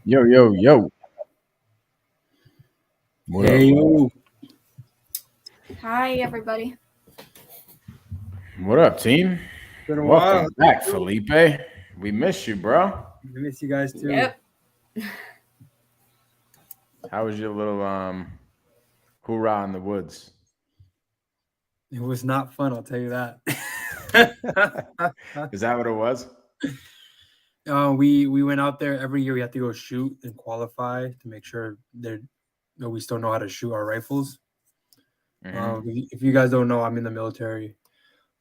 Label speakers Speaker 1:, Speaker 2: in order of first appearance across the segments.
Speaker 1: Yo, yo, yo. What up?
Speaker 2: Hey, yo.
Speaker 3: Hi, everybody.
Speaker 1: What up, team?
Speaker 2: Been a while.
Speaker 1: Welcome back, Felipe. We miss you, bro.
Speaker 2: I miss you guys too.
Speaker 3: Yep.
Speaker 1: How was your little hoorah in the woods?
Speaker 2: It was not fun, I'll tell you that.
Speaker 1: Is that what it was?
Speaker 2: We went out there every year. We have to go shoot and qualify to make sure that we still know how to shoot our rifles. If you guys don't know, I'm in the military,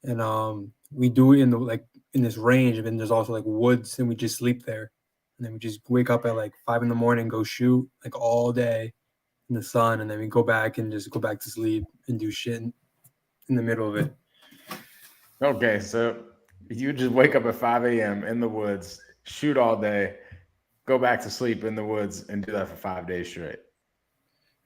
Speaker 2: and we do it in this range, and then there's also like woods, and we just sleep there, and then we just wake up at like 5 a.m, go shoot like all day in the sun, and then we go back and just go back to sleep and do shit in the middle of it.
Speaker 1: Okay, so you just wake up at 5 a.m. in the woods, shoot all day, go back to sleep in the woods, and do that for 5 days straight.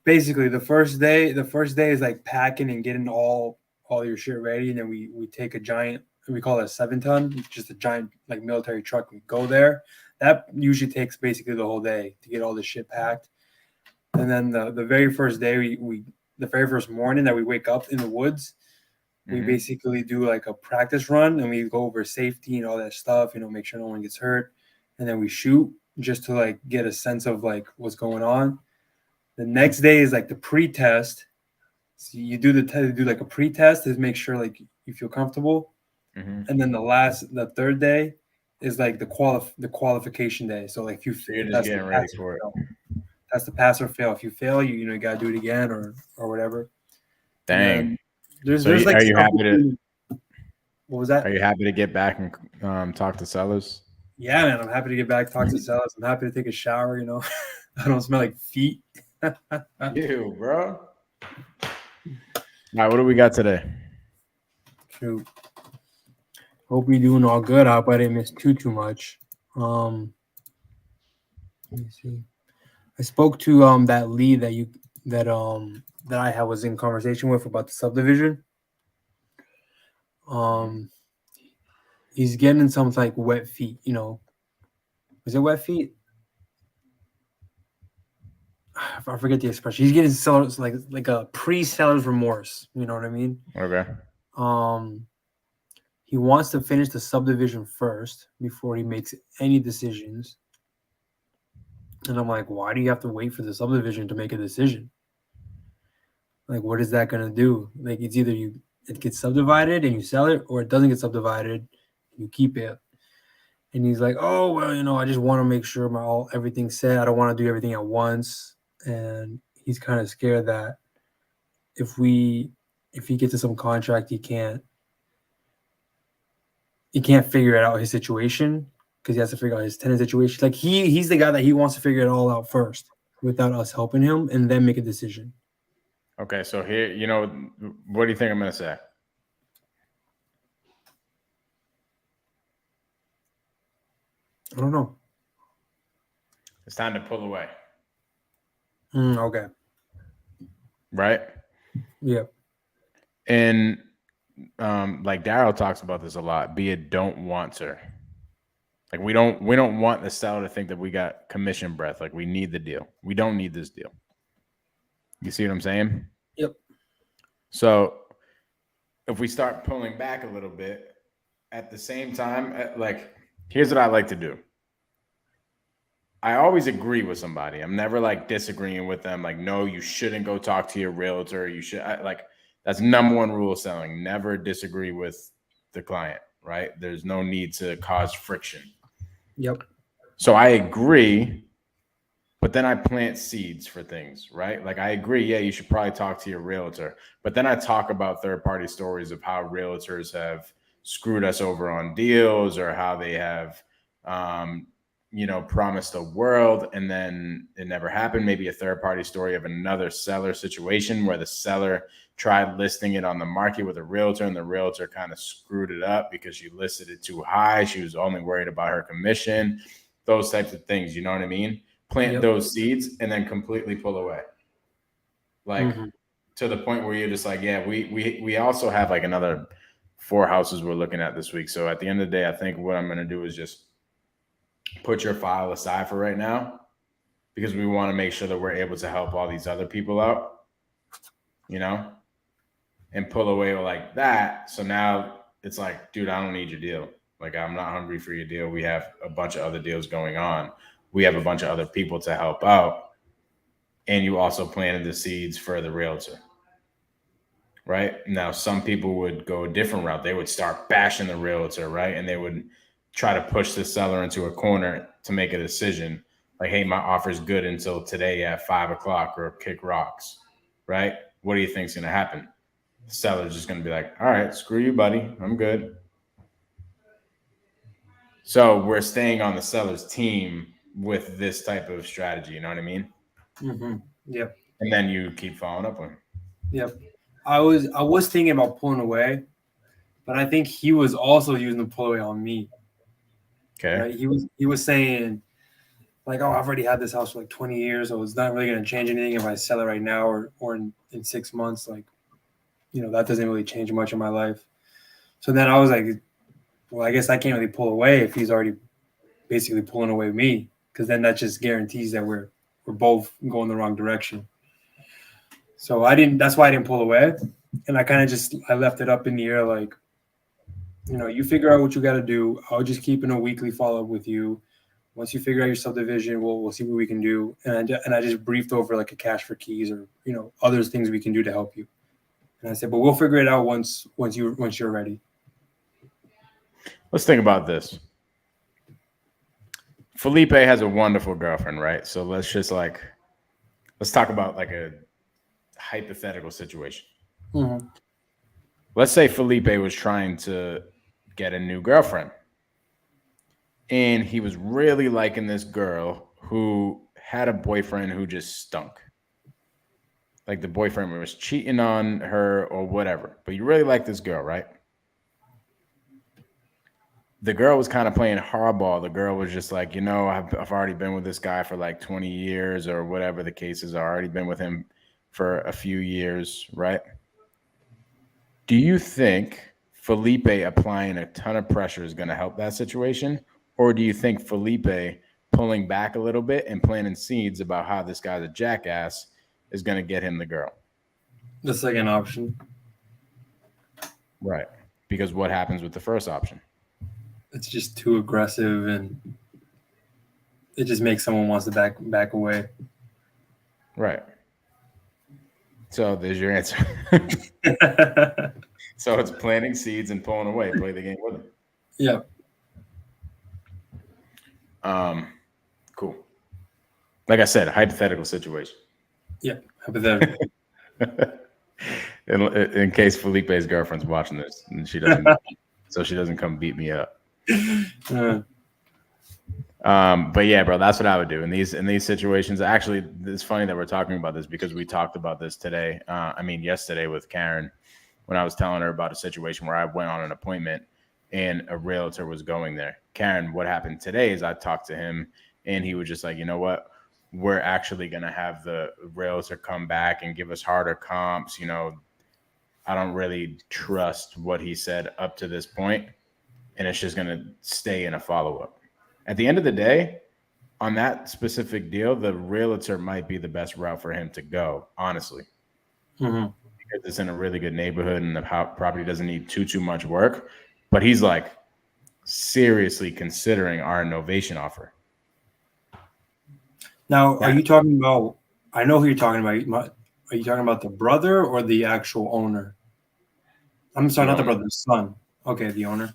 Speaker 2: Basically, the first day is like packing and getting all your shit ready, and then we take a giant, we call it a 7-ton, just a giant like military truck. We go there. That usually takes basically the whole day to get all the shit packed. And then the very first day, we the very first morning that we wake up in the woods, we basically do like a practice run, and we go over safety and all that stuff, make sure no one gets hurt. And then we shoot just to like get a sense of like what's going on. The next day is like the pre-test. So you do do like a pre-test to make sure like you feel comfortable. And then the third day is like the qualification day. So like if you
Speaker 1: So you're just getting ready for it.
Speaker 2: That's the pass or fail. If you fail, you gotta do it again or whatever.
Speaker 1: Dang.
Speaker 2: There's
Speaker 1: So
Speaker 2: like
Speaker 1: are you happy to?
Speaker 2: What was that?
Speaker 1: Are you happy to get back and talk to sellers?
Speaker 2: Yeah, man, I'm happy to get back, talk to sellers. I'm happy to take a shower. I don't smell like feet.
Speaker 1: You, bro. All right, what do we got today?
Speaker 2: Shoot. Hope you're doing all good. I hope I didn't miss too much. Let me see. I spoke to that lead that I was in conversation with about the subdivision. He's getting some like wet feet. Was it wet feet? I forget the expression. He's getting sellers like a pre-seller's remorse. You know what I mean?
Speaker 1: Okay.
Speaker 2: He wants to finish the subdivision first before he makes any decisions. And I'm like, why do you have to wait for the subdivision to make a decision? Like, what is that gonna do? Like, it's either it gets subdivided and you sell it, or it doesn't get subdivided, and you keep it. And he's like, oh well, I just want to make sure everything's set. I don't want to do everything at once. And he's kind of scared that if he gets to some contract, he can't figure it out his situation, because he has to figure out his tenant situation. Like he's the guy that he wants to figure it all out first without us helping him, and then make a decision.
Speaker 1: Okay, so here, what do you think I'm going to say?
Speaker 2: I don't know.
Speaker 1: It's time to pull away.
Speaker 2: Okay.
Speaker 1: Right?
Speaker 2: Yeah.
Speaker 1: And like Daryl talks about this a lot, be a don't wanter. Like we don't want the seller to think that we got commission breath. Like we need the deal. We don't need this deal. You see what I'm saying?
Speaker 2: Yep.
Speaker 1: So if we start pulling back a little bit at the same time, like here's what I like to do. I always agree with somebody. I'm never like disagreeing with them. Like, no, you shouldn't go talk to your realtor. You should that's number one rule of selling. Never disagree with the client, right? There's no need to cause friction.
Speaker 2: Yep.
Speaker 1: So I agree, but then I plant seeds for things, right? Like I agree, yeah, you should probably talk to your realtor. But then I talk about third-party stories of how realtors have screwed us over on deals, or how they have promised a world and then it never happened. Maybe a third-party story of another seller situation where the seller tried listing it on the market with a realtor, and the realtor kind of screwed it up because she listed it too high. She was only worried about her commission, those types of things. You know what I mean? Plant those seeds and then completely pull away. Like to the point where you're just like, yeah, we also have like another 4 houses we're looking at this week. So at the end of the day, I think what I'm going to do is just put your file aside for right now because we want to make sure that we're able to help all these other people out, and pull away like that. So now it's like, dude, I don't need your deal. Like, I'm not hungry for your deal. We have a bunch of other deals going on. We have a bunch of other people to help out. And you also planted the seeds for the realtor. Right? Now, some people would go a different route. They would start bashing the realtor, right? And they would try to push the seller into a corner to make a decision. Like, hey, my offer's good until today at 5:00 or kick rocks, right? What do you think's going to happen? The seller's just going to be like, all right, screw you, buddy. I'm good. So we're staying on the seller's team with this type of strategy. You know what I mean?
Speaker 2: Mm-hmm. Yep.
Speaker 1: And then you keep following up with him.
Speaker 2: Yep. I was thinking about pulling away, but I think he was also using the pull away on me.
Speaker 1: Okay.
Speaker 2: Right? He was saying like, oh, I've already had this house for like 20 years, so it's not really going to change anything if I sell it right now or in 6 months. Like, that doesn't really change much in my life. So then I was like, well, I guess I can't really pull away if he's already basically pulling away me, because then that just guarantees that we're both going the wrong direction. So that's why I didn't pull away. And I left it up in the air. Like, you figure out what you got to do. I'll just keep in a weekly follow up with you. Once you figure out your subdivision, we'll see what we can do. And I just briefed over like a cash for keys or, other things we can do to help you. And I said, but we'll figure it out once you're ready.
Speaker 1: Let's think about this. Felipe has a wonderful girlfriend, right? So let's talk about like a hypothetical situation.
Speaker 2: Mm-hmm.
Speaker 1: Let's say Felipe was trying to get a new girlfriend. And he was really liking this girl who had a boyfriend who just stunk. Like the boyfriend was cheating on her or whatever. But you really like this girl, right? The girl was kind of playing hardball. The girl was just like, I've already been with this guy for like 20 years or whatever the case is. I've already been with him for a few years, right? Do you think Felipe applying a ton of pressure is going to help that situation? Or do you think Felipe pulling back a little bit and planting seeds about how this guy's a jackass is going to get him the girl?
Speaker 2: The second option.
Speaker 1: Right. Because what happens with the first option?
Speaker 2: It's just too aggressive, and it just makes someone wants to back away.
Speaker 1: Right. So there's your answer. So it's planting seeds and pulling away. Play the game with them.
Speaker 2: Yeah.
Speaker 1: Cool. Like I said, a hypothetical situation.
Speaker 2: Yeah, hypothetical.
Speaker 1: In case Felipe's girlfriend's watching this and she doesn't come beat me up. But yeah, bro, that's what I would do in these situations. Actually, it's funny that we're talking about this because we talked about this today. Yesterday with Karen, when I was telling her about a situation where I went on an appointment and a realtor was going there. Karen, what happened today is I talked to him and he was just like, you know what? We're actually going to have the realtor come back and give us harder comps. I don't really trust what he said up to this point, and it's just going to stay in a follow-up. At the end of the day, on that specific deal, the realtor might be the best route for him to go, honestly.
Speaker 2: Mm-hmm.
Speaker 1: Because it's in a really good neighborhood and the property doesn't need too much work. But he's like seriously considering our novation offer.
Speaker 2: Now, are you talking about? I know who you're talking about. Are you talking about the brother or the actual owner? I'm sorry, not the brother, the son. Okay, the owner.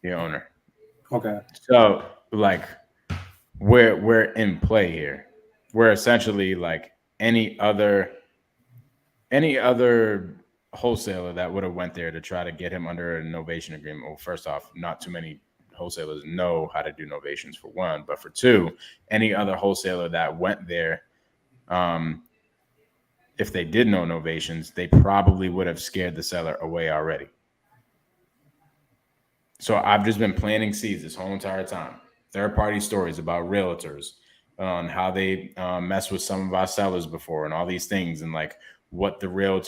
Speaker 1: The owner.
Speaker 2: Okay.
Speaker 1: So, like, we're in play here. We're essentially like any other wholesaler that would have went there to try to get him under a novation agreement. Well, first off, not too many wholesalers know how to do novations, for one, but for two, any other wholesaler that went there, if they did know novations, they probably would have scared the seller away already. So I've just been planting seeds this whole entire time. Third-party stories about realtors on how they mess with some of our sellers before and all these things, and like what their real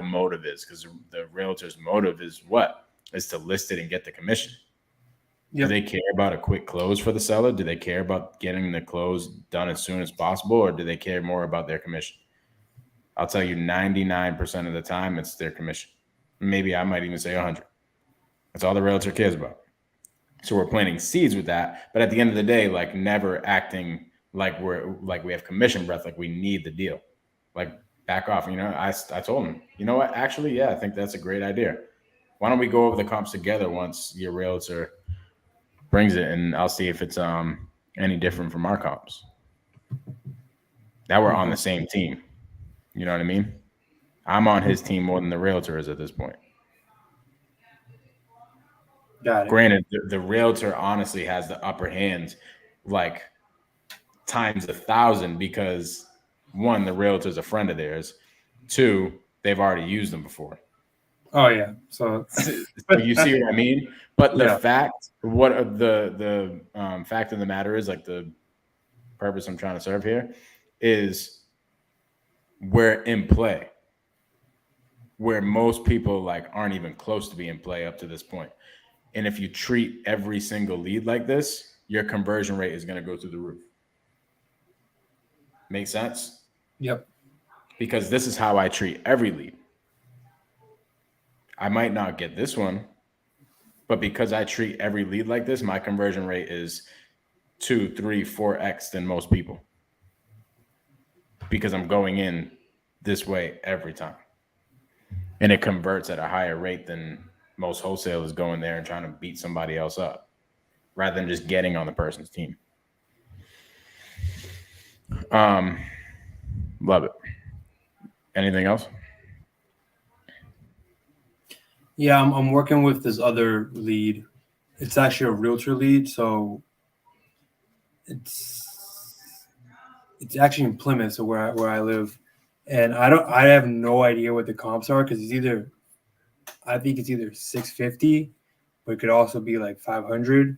Speaker 1: motive is, because the realtor's motive is what? Is to list it and get the commission. Do they care about a quick close for the seller? Do they care about getting the close done as soon as possible, or do they care more about their commission? I'll tell you 99% of the time it's their commission. Maybe I might even say 100. That's all the realtor cares about. So we're planting seeds with that, but at the end of the day, like never acting like we have commission breath, like we need the deal. Like back off. I told him, you know what? Actually, yeah, I think that's a great idea. Why don't we go over the comps together once your realtor brings it, and I'll see if it's any different from our comps. Now we're on the same team. You know what I mean? I'm on his team more than the realtor is at this point.
Speaker 2: Got it.
Speaker 1: Granted, the realtor honestly has the upper hand, like times 1,000, because one, the realtor's a friend of theirs. Two, they've already used them before.
Speaker 2: Oh yeah. So
Speaker 1: you see what I mean? But the
Speaker 2: Yeah.
Speaker 1: fact, what the fact of the matter is, like the purpose I'm trying to serve here is we're in play, where most people like aren't even close to being in play up to this point. And if you treat every single lead like this, your conversion rate is going to go through the roof. Make sense?
Speaker 2: Yep.
Speaker 1: Because this is how I treat every lead. I might not get this one, but because I treat every lead like this, my conversion rate is 2, 3, 4x than most people. Because I'm going in this way every time. And it converts at a higher rate than most wholesalers going there and trying to beat somebody else up rather than just getting on the person's team. Love it. Anything else?
Speaker 2: Yeah, I'm working with this other lead. It's actually a realtor lead, so it's actually in Plymouth, so where I live, and I have no idea what the comps are because I think it's either 650, but it could also be like 500.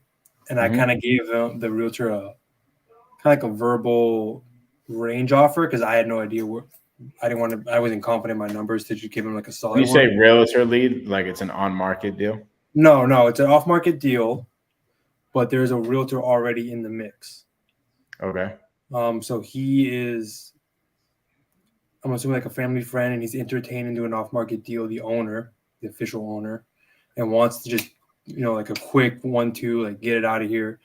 Speaker 2: And I kind of gave the realtor a kind of like a verbal range offer because I had no idea what. I wasn't confident in my numbers to just give him like a solid.
Speaker 1: When you say realtor lead, like it's an on-market deal?
Speaker 2: No, it's an off-market deal, but there's a realtor already in the mix.
Speaker 1: Okay.
Speaker 2: So he is, I'm assuming like a family friend, and he's entertained into an off-market deal, the owner, the official owner, and wants to just, like a quick 1-2, like get it out of here.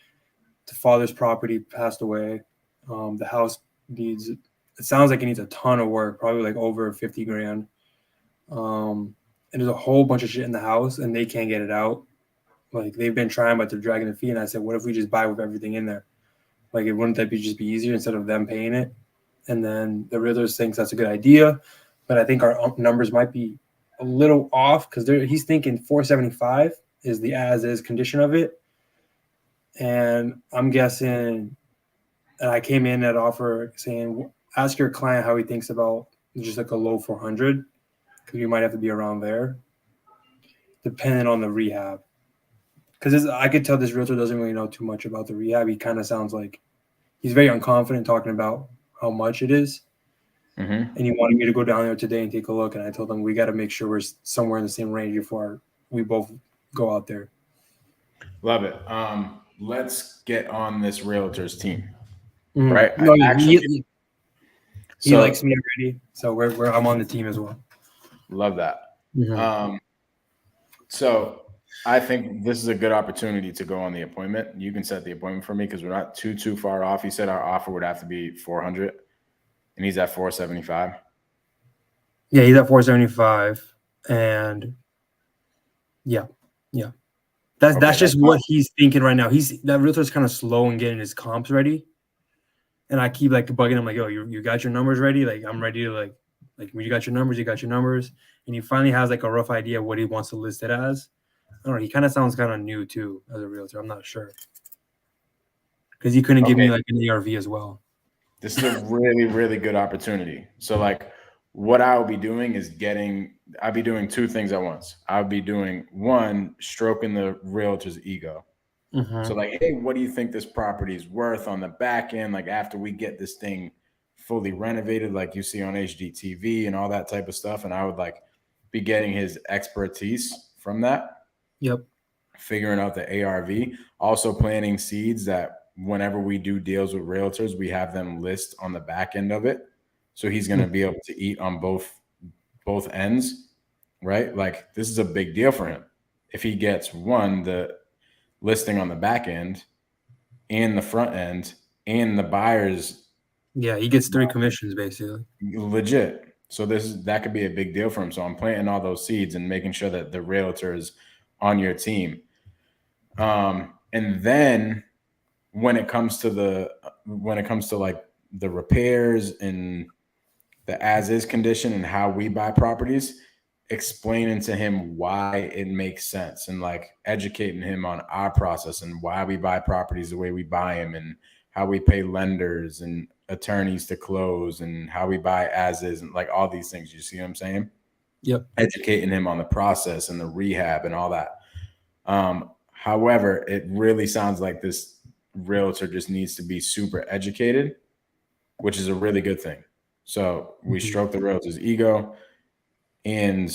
Speaker 2: The father's property passed away. The house it sounds like it needs a ton of work, probably like over 50 grand. And there's a whole bunch of shit in the house and they can't get it out. Like they've been trying, but they're dragging their feet. And I said, what if we just buy with everything in there? Like, wouldn't that just be easier instead of them paying it? And then the realtor thinks that's a good idea, but I think our numbers might be a little off because he's thinking 475 is the as-is condition of it. And I'm guessing, and I came in at offer saying, ask your client how he thinks about just like a low 400 because you might have to be around there, depending on the rehab. Because I could tell this realtor doesn't really know too much about the rehab. He kind of sounds like he's very unconfident talking about how much it is. And he wanted me to go down there today and take a look. And I told him we got to make sure we're somewhere in the same range before we both go out there.
Speaker 1: Love it. Let's get on this realtor's team.
Speaker 2: Mm-hmm.
Speaker 1: Right?
Speaker 2: No, he likes me already. So I'm on the team as well.
Speaker 1: Love that.
Speaker 2: Mm-hmm.
Speaker 1: So I think this is a good opportunity to go on the appointment. You can set the appointment for me because we're not too far off. He said our offer would have to be 400, and he's at 475.
Speaker 2: Yeah, he's at 475, and yeah. That's just what he's thinking right now. That realtor's kind of slow in getting his comps ready, and I keep like bugging him like, "Yo, you got your numbers ready? Like, I'm ready to like you got your numbers." And he finally has like a rough idea of what he wants to list it as. I don't know. He kind of sounds kind of new too as a realtor. I'm not sure because he couldn't give me like an ARV as well.
Speaker 1: This is a really, really good opportunity. So like what I'll be doing is I'll be doing two things at once. I'll be doing one, stroking the realtor's ego. So like, hey, what do you think this property is worth on the back end? Like after we get this thing fully renovated, like you see on HGTV and all that type of stuff. And I would like be getting his expertise from that.
Speaker 2: Yep.
Speaker 1: figuring out the ARV, also planting seeds that whenever we do deals with realtors, we have them list on the back end of it. So he's going to be able to eat on both ends, right? Like this is a big deal for him. If he gets the listing on the back end and the front end and the buyers,
Speaker 2: Yeah, he gets 3 commissions basically.
Speaker 1: legit. So that could be a big deal for him. So I'm planting all those seeds and making sure that the realtor is on your team. And then when it comes to like the repairs and the as is condition and how we buy properties, explaining to him why it makes sense and like educating him on our process and why we buy properties the way we buy them and how we pay lenders and attorneys to close and how we buy as is and like all these things. You see what I'm saying?
Speaker 2: Yep.
Speaker 1: Educating him on the process and the rehab and all that. However, it really sounds like this realtor just needs to be super educated, which is a really good thing. So we stroke the realtor's ego and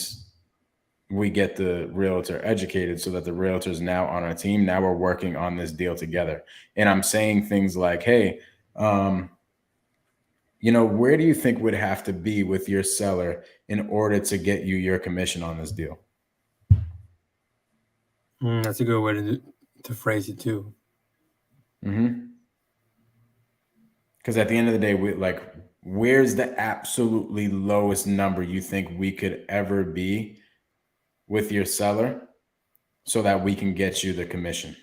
Speaker 1: we get the realtor educated so that the realtor is now on our team. Now we're working on this deal together. And I'm saying things like, hey, where do you think would have to be with your seller in order to get you your commission on this deal?
Speaker 2: That's a good way to phrase it too.
Speaker 1: Because at the end of the day, where's the absolutely lowest number you think we could ever be with your seller so that we can get you the commission?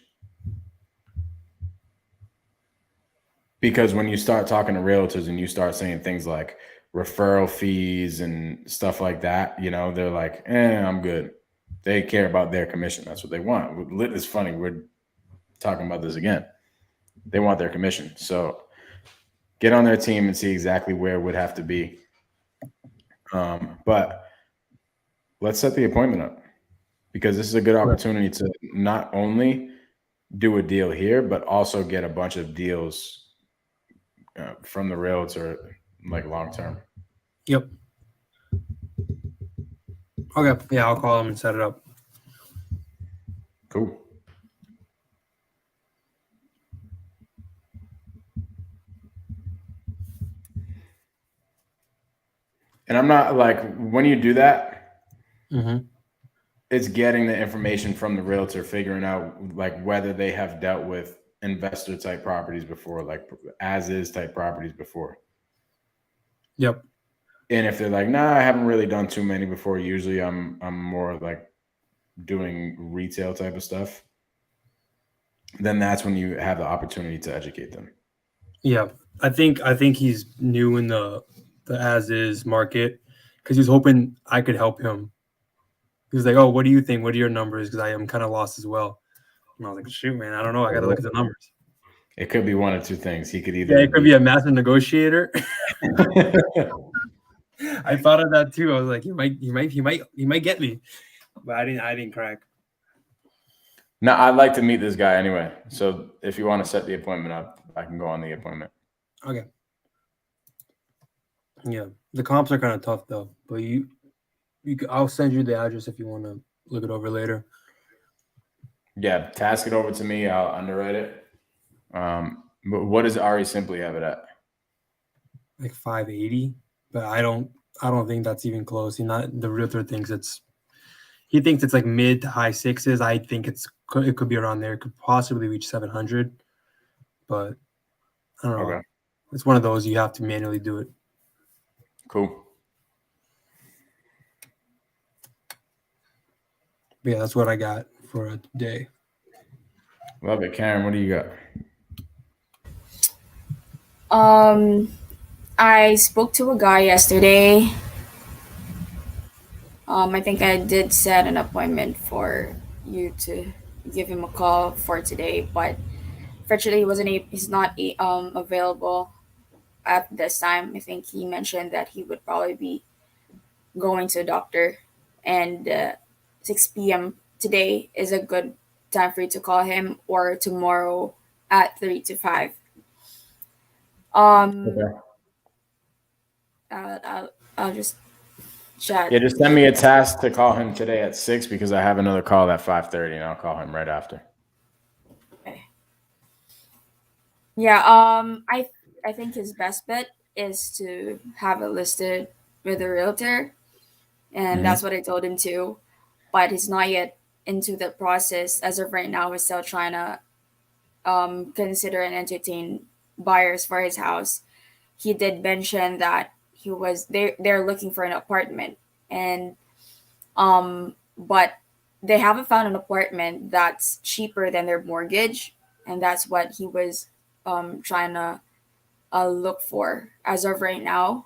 Speaker 1: Because when you start talking to realtors and you start saying things like referral fees and stuff like that, they're like, I'm good. They care about their commission. That's what they want. It's funny. We're talking about this again. They want their commission. So get on their team and see exactly where it would have to be. But let's set the appointment up because this is a good opportunity to not only do a deal here, but also get a bunch of deals from the realtor, like long term.
Speaker 2: Yep. Okay. Yeah, I'll call him and set it up.
Speaker 1: Cool. And I'm not like, when you do that, it's getting the information from the realtor, figuring out like whether they have dealt with investor type properties before, like as is type properties before.
Speaker 2: Yep.
Speaker 1: And if they're like, nah, I haven't really done too many before. Usually I'm more like doing retail type of stuff. Then that's when you have the opportunity to educate them.
Speaker 2: Yeah. I think he's new in the as is market because he's hoping I could help him. He was like, oh, what do you think? What are your numbers? Because I am kind of lost as well. And I was like, shoot, man, I don't know. I got to look at the numbers.
Speaker 1: It could be one of two things. He could either
Speaker 2: it could be a master negotiator. I thought of that too. I was like, he might get me, but I didn't crack.
Speaker 1: No, I'd like to meet this guy anyway. So if you want to set the appointment up, I can go on the appointment.
Speaker 2: Okay. Yeah, the comps are kind of tough though, but I'll send you the address if you want to look it over later.
Speaker 1: Yeah, task it over to me. I'll underwrite it. But what does Ari Simply have it at?
Speaker 2: Like 580, but I don't think that's even close. The realtor thinks he thinks it's like mid to high sixes. I think it could be around there. It could possibly reach 700, but I don't know.
Speaker 1: Okay.
Speaker 2: It's one of those you have to manually do it.
Speaker 1: Cool.
Speaker 2: But yeah, that's what I got for a day.
Speaker 1: Love it. Karen, what do you got?
Speaker 3: I spoke to a guy yesterday. I think I did set an appointment for you to give him a call for today, but fortunately he's not available at this time. I think he mentioned that he would probably be going to a doctor, and 6 p.m. today is a good time for you to call him, or tomorrow at 3 to 5.
Speaker 1: Okay.
Speaker 3: I'll just chat.
Speaker 1: Yeah, just send me a task to call him today at 6 because I have another call at 5:30, and I'll call him right after.
Speaker 3: Okay. Yeah. I think his best bet is to have it listed with a realtor, and
Speaker 1: Hmm.
Speaker 3: that's what I told him too. But he's not yet into the process. As of right now, we're still trying to consider and entertain buyers for his house. He did mention that they're looking for an apartment, and but they haven't found an apartment that's cheaper than their mortgage, and that's what he was trying to look for as of right now.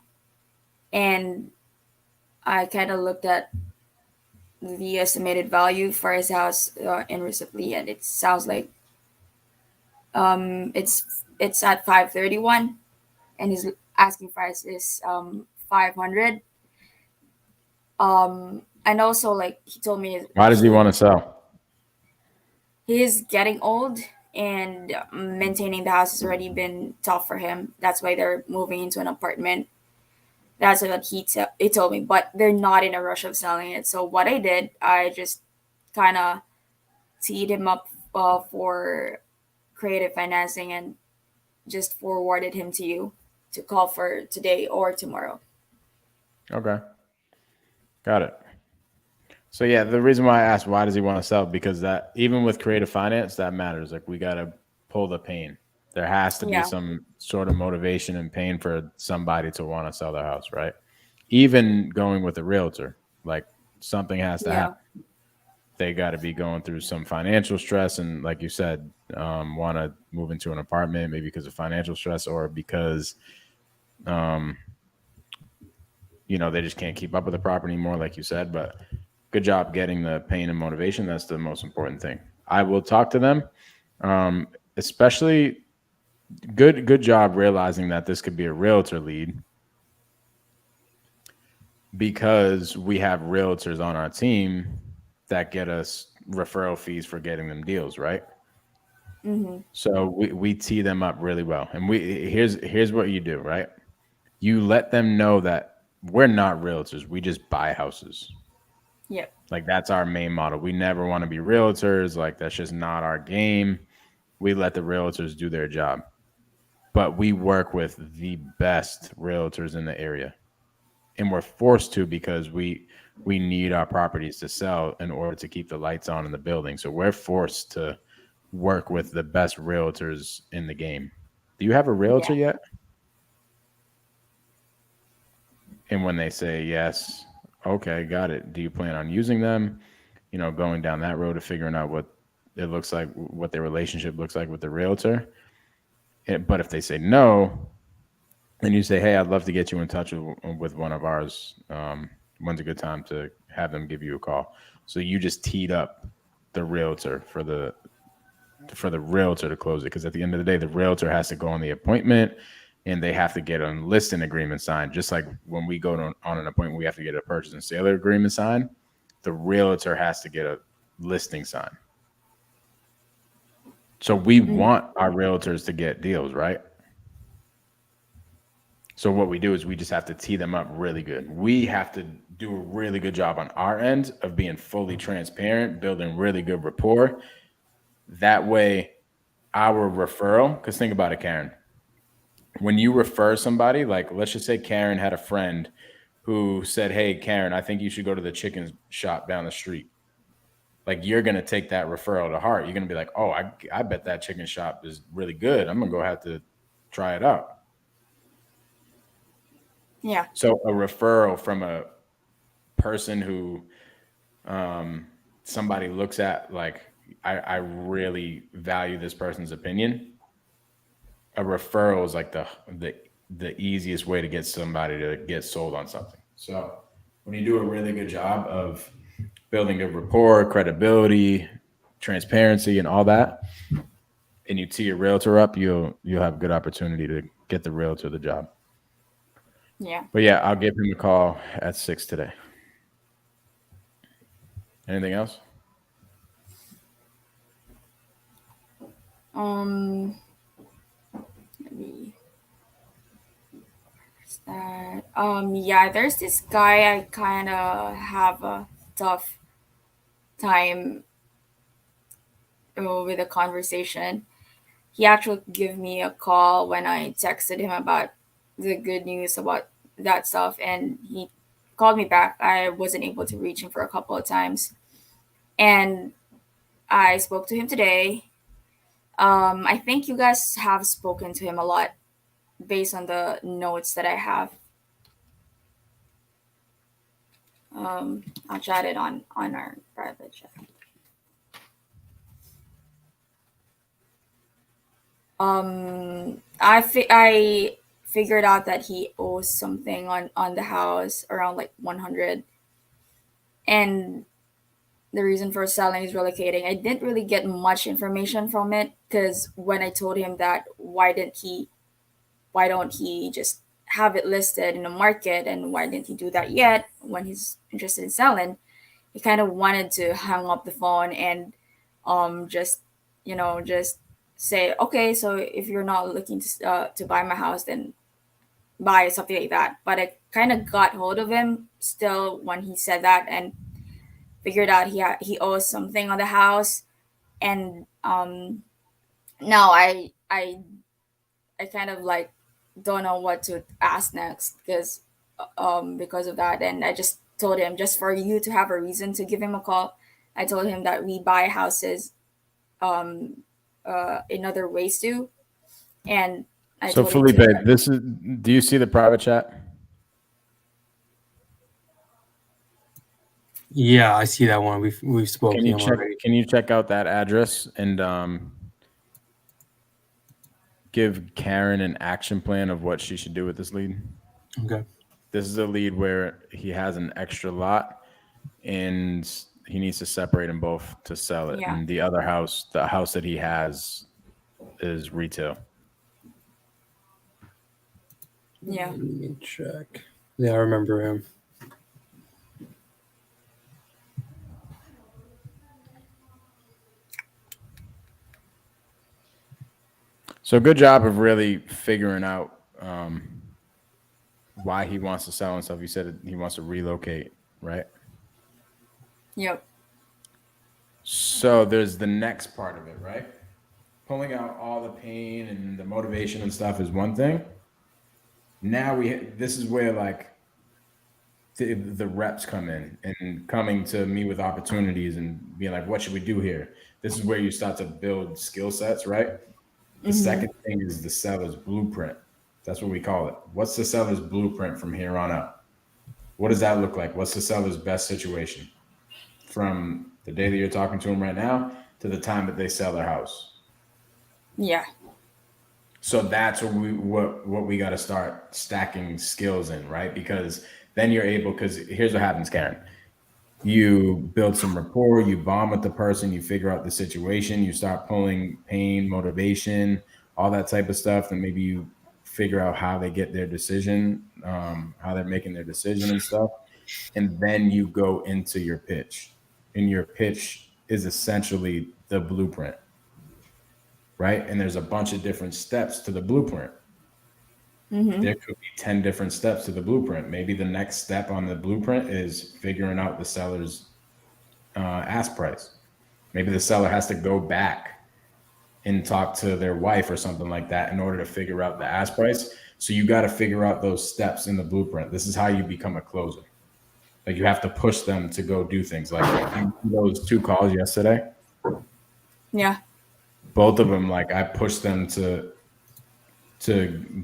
Speaker 3: And I kind of looked at the estimated value for his house in recently, and it sounds like it's at 531, and his asking price is 500. And also, like he told me,
Speaker 1: Why does he want to sell?
Speaker 3: he is getting old, and maintaining the house has already been tough for him. That's why they're moving into an apartment. That's what he told me, but they're not in a rush of selling it. So what I did, I just kind of teed him up for creative financing and just forwarded him to you to call for today or tomorrow.
Speaker 1: Okay, got it. So yeah, the reason why I asked why does he want to sell, because that even with creative finance, that matters. Like we got to pull the pain. There has to be
Speaker 3: Yeah,
Speaker 1: some sort of motivation and pain for somebody to want to sell their house, right? Even going with a realtor, like something has to
Speaker 3: yeah,
Speaker 1: happen. They got to be going through some financial stress, and like you said, want to move into an apartment maybe because of financial stress or because um, they just can't keep up with the property anymore, like you said. But good job getting the pain and motivation. That's the most important thing. I will talk to them, especially good job realizing that this could be a realtor lead because we have realtors on our team that get us referral fees for getting them deals, right?
Speaker 3: mm-hmm.
Speaker 1: So we tee them up really well. And here's what you do, right? You let them know that we're not realtors. We just buy houses.
Speaker 3: Yep,
Speaker 1: Like that's our main model. We never want to be realtors. Like that's just not our game. We let the realtors do their job. But we work with the best realtors in the area. And we're forced to because we need our properties to sell in order to keep the lights on in the building. So we're forced to work with the best realtors in the game. Do you have a realtor
Speaker 3: yeah,
Speaker 1: yet? And when they say yes, okay, got it. Do you plan on using them? Going down that road of figuring out what it looks like, what their relationship looks like with the realtor. But if they say no, and you say, hey, I'd love to get you in touch with one of ours, when's a good time to have them give you a call? So you just teed up the realtor for the realtor to close it, because at the end of the day, the realtor has to go on the appointment and they have to get a listing agreement signed. Just like when we go on an appointment, we have to get a purchase and sale agreement signed. The realtor has to get a listing signed. So we
Speaker 3: mm-hmm.
Speaker 1: want our realtors to get deals, right? So what we do is we just have to tee them up really good. We have to do a really good job on our end of being fully transparent, building really good rapport. That way, our referral, because think about it, Karen. When you refer somebody, like let's just say Karen had a friend who said, hey, Karen, I think you should go to the chicken shop down the street. Like you're going to take that referral to heart. You're going to be like, oh, I bet that chicken shop is really good. I'm going to go have to try it out.
Speaker 3: Yeah,
Speaker 1: So a referral from a person who somebody looks at like, I really value this person's opinion. A referral is like the easiest way to get somebody to get sold on something. So when you do a really good job of building good rapport, credibility, transparency, and all that, and you tee your realtor up, you'll have a good opportunity to get the realtor the job.
Speaker 3: yeah.
Speaker 1: But yeah, I'll give him a call at 6 today. Anything else?
Speaker 3: Um, let me Yeah, there's this guy I kind of have a tough time with a conversation. He actually gave me a call when I texted him about the good news about that stuff, and he called me back. I wasn't able to reach him for a couple of times, and I spoke to him today. I think you guys have spoken to him a lot based on the notes that I have. I'll chat it on our private chat. I figured out that he owes something on the house around like 100, and the reason for selling is relocating. I didn't really get much information from it because when I told him that, why don't he just have it listed in the market, and why didn't he do that yet when he's interested in selling? He kind of wanted to hang up the phone and just just say, okay, so if you're not looking to buy my house, then buy something like that. But I kind of got hold of him still when he said that, and figured out he owes something on the house. And now I kind of like don't know what to ask next because of that. And I just told him, just for you to have a reason to give him a call, I told him that we buy houses um in other ways too. And I
Speaker 1: So
Speaker 3: told him
Speaker 1: Felipe,
Speaker 3: to,
Speaker 1: this is. Do you see the private chat?
Speaker 2: Yeah, I see that one. We've spoken
Speaker 1: Can
Speaker 2: to
Speaker 1: you
Speaker 2: him
Speaker 1: check?
Speaker 2: already.
Speaker 1: Can you check out that address and give Karen an action plan of what she should do with this lead?
Speaker 2: Okay.
Speaker 1: This is a lead where he has an extra lot and he needs to separate them both to sell it.
Speaker 3: yeah,
Speaker 1: And the other house, the house that he has, is retail.
Speaker 3: yeah,
Speaker 2: Let me check. Yeah, I remember him.
Speaker 1: So good job of really figuring out why he wants to sell and stuff. He said he wants to relocate, right?
Speaker 3: yep,
Speaker 1: So there's the next part of it, right? Pulling out all the pain and the motivation and stuff is one thing. Now this is where like the reps come in and coming to me with opportunities and being like, what should we do here? This is where you start to build skill sets, right? The
Speaker 3: mm-hmm.
Speaker 1: second thing is the seller's blueprint. That's what we call it. What's the seller's blueprint from here on out? What does that look like? What's the seller's best situation from the day that you're talking to them right now to the time that they sell their house?
Speaker 3: Yeah,
Speaker 1: So that's what we got to start stacking skills in, right? Because then you're able. Because here's what happens, Karen. You build some rapport, you bond with the person, you figure out the situation, you start pulling pain, motivation, all that type of stuff, and maybe you figure out how they get their decision, how they're making their decision and stuff, and then you go into your pitch. And your pitch is essentially the blueprint, right? And there's a bunch of different steps to the blueprint.
Speaker 3: mm-hmm.
Speaker 1: There could be 10 different steps to the blueprint. Maybe the next step on the blueprint is figuring out the seller's ask price. Maybe the seller has to go back and talk to their wife or something like that in order to figure out the ask price. So you got to figure out those steps in the blueprint. This is how you become a closer. Like you have to push them to go do things. Like those two calls yesterday,
Speaker 3: Yeah,
Speaker 1: both of them, like I pushed them to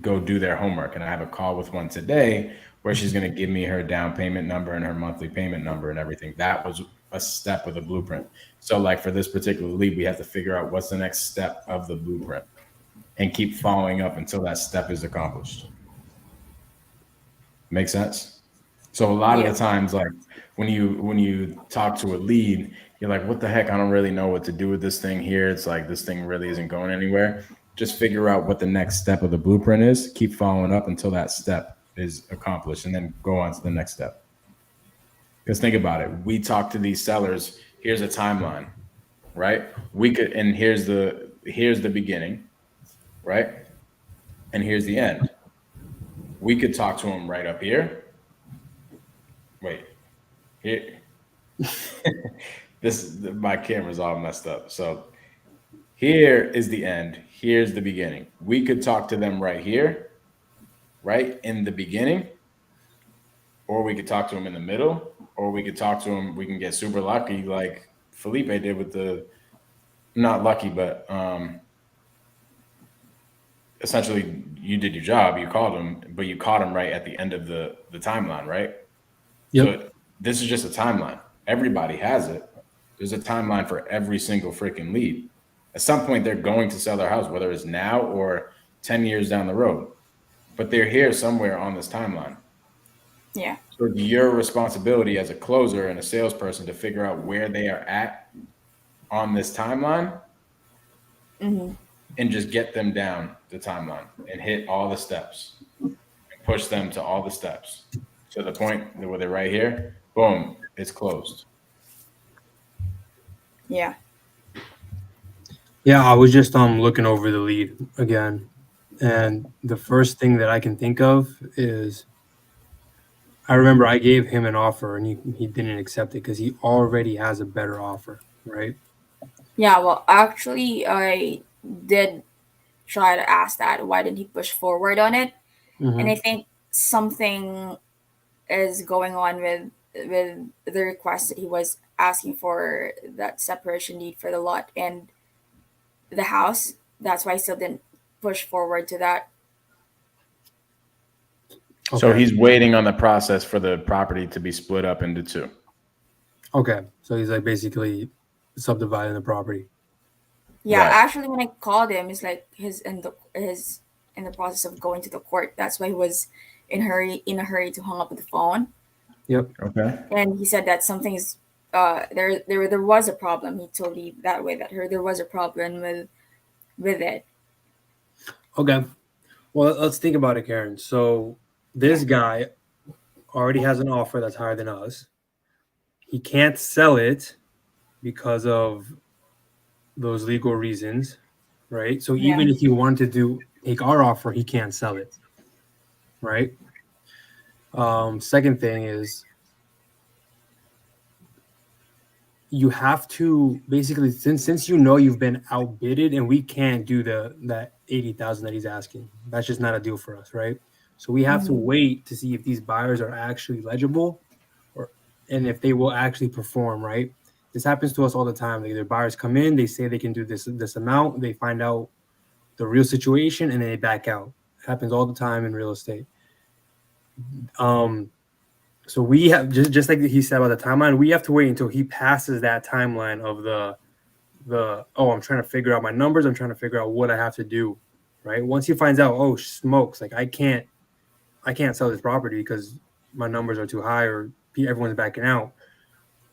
Speaker 1: go do their homework. And I have a call with one today where she's going to give me her down payment number and her monthly payment number and everything. That was a step of the blueprint. So like for this particular lead, we have to figure out what's the next step of the blueprint and keep following up until that step is accomplished. Make sense? So a lot of
Speaker 3: yeah,
Speaker 1: the times, like when you talk to a lead, you're like, what the heck? I don't really know what to do with this thing here. It's like this thing really isn't going anywhere. Just figure out what the next step of the blueprint is. Keep following up until that step is accomplished, and then go on to the next step. Because think about it. We talk to these sellers. Here's a timeline, right? We could, and here's the beginning, right? And here's the end. we could talk to him right up here. Wait, here. My camera's all messed up. So here is the end. Here's the beginning. We could talk to them right here, right in the beginning, or we could talk to them in the middle, or we could talk to them. We can get super lucky, like Felipe did with the not lucky, but essentially you did your job. You called him, but you caught him right at the end of the timeline, right?
Speaker 2: Yep.
Speaker 1: So this is just a timeline. Everybody has it. There's a timeline for every single freaking lead. At some point, they're going to sell their house, whether it's now or 10 years down the road. But they're here somewhere on this timeline.
Speaker 3: Yeah.
Speaker 1: So it's your responsibility as a closer and a salesperson to figure out where they are at on this timeline and just get them down the timeline and hit all the steps and push them to all the steps. To the point where they're right here, boom, it's closed.
Speaker 3: Yeah.
Speaker 2: Yeah, I was just looking over the lead again, and the first thing that I can think of is I remember I gave him an offer and he didn't accept it because he already has a better offer, right?
Speaker 3: Yeah. Well, actually, I did try to ask that. Why didn't he push forward on it? And I think something is going on with the request that he was asking for, that separation deed for the lot and the house. That's why I still didn't push forward to that.
Speaker 1: So he's waiting on the process for the property to be split up into two.
Speaker 2: Okay, so he's like basically subdividing the property.
Speaker 3: Yeah,
Speaker 1: Right.
Speaker 3: actually, when I called him, it's like his in the process of going to the court. That's why he was in a hurry to hang up the phone.
Speaker 2: Yep.
Speaker 1: Okay.
Speaker 3: And he said that something's there was a problem. He told me that way that there was a problem with it.
Speaker 2: Okay. Well, let's think about it, Karen. So this guy already has an offer that's higher than us. He can't sell it because of those legal reasons, right? So even if he wanted to take our offer, he can't sell it, right? Second thing is you have to basically since you know you've been outbidded and we can't do that 80,000 that he's asking. That's just not a deal for us, right? So we have to wait to see if these buyers are actually legible and if they will actually perform, right? This happens to us all the time. Like, their buyers come in, they say they can do this amount, they find out the real situation, and then they back out. It happens all the time in real estate. So we have just like he said about the timeline, we have to wait until he passes that timeline of the I'm trying to figure out my numbers, I'm trying to figure out what I have to do, right? Once he finds out, oh smokes, like I can't sell this property because my numbers are too high or everyone's backing out,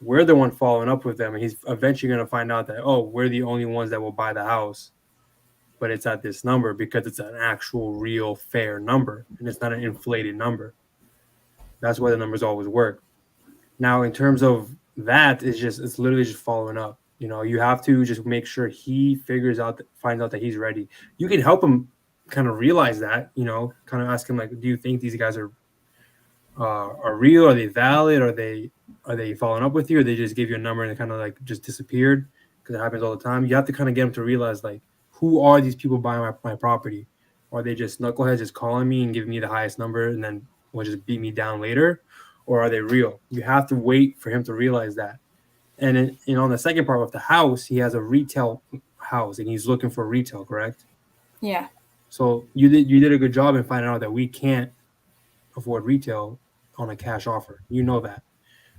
Speaker 2: we're the one following up with them, and he's eventually going to find out that, oh, we're the only ones that will buy the house, but it's at this number because it's an actual real fair number and it's not an inflated number. That's why the numbers always work. Now, in terms of that, it's literally just following up. You know, you have to just make sure he finds out that he's ready. You can help him kind of realize that, you know, kind of ask him like, do you think these guys are real? Are they valid? Are they following up with you, or they just gave you a number and it kind of like just disappeared? Because it happens all the time. You have to kind of get them to realize, like, who are these people buying my property? Are they just knuckleheads just calling me and giving me the highest number and then will just beat me down later? Or are they real? You have to wait for him to realize that. And on the second part of the house, he has a retail house and he's looking for retail, correct?
Speaker 3: Yeah.
Speaker 2: So you did a good job in finding out that we can't afford retail on a cash offer. You know that.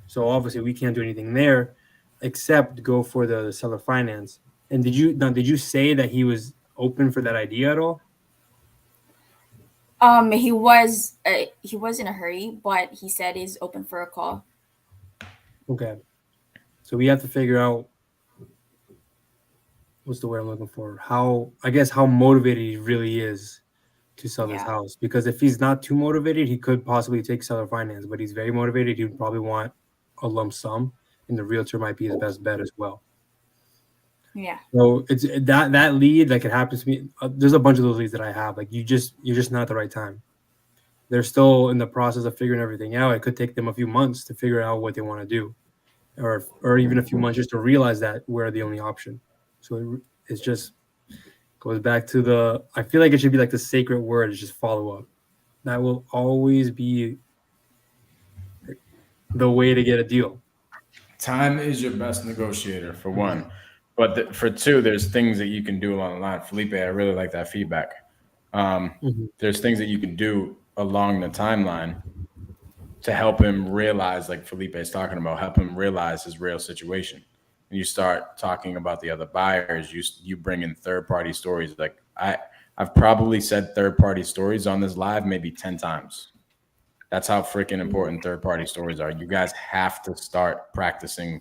Speaker 2: So obviously we can't do anything there except go for the seller finance. And did you say that he was open for that idea at all?
Speaker 3: He was in a hurry, but he said he's open for a call.
Speaker 2: Okay. So we have to figure out, what's the word I'm looking for? How motivated he really is to sell this house. Because if he's not too motivated, he could possibly take seller finance, but he's very motivated. He would probably want a lump sum, and the realtor might be his best bet as well.
Speaker 3: Yeah.
Speaker 2: So it's that lead, like, it happens to me. There's a bunch of those leads that I have. Like, you're just not at the right time. they're still in the process of figuring everything out. It could take them a few months to figure out what they want to do, or even a few months just to realize that we're the only option. So it's just goes back to the. I feel like it should be like the sacred word is just follow up. That will always be the way to get a deal.
Speaker 1: Time is your best negotiator for one, but for two, there's things that you can do along the line. Felipe, I really like that feedback.
Speaker 2: Mhm.
Speaker 1: There's things that you can do along the timeline to help him realize, like Felipe is talking about, help him realize his real situation. And you start talking about the other buyers. You bring in third party stories. Like I've probably said third party stories on this live maybe 10 times. That's how freaking important third party stories are. You guys have to start practicing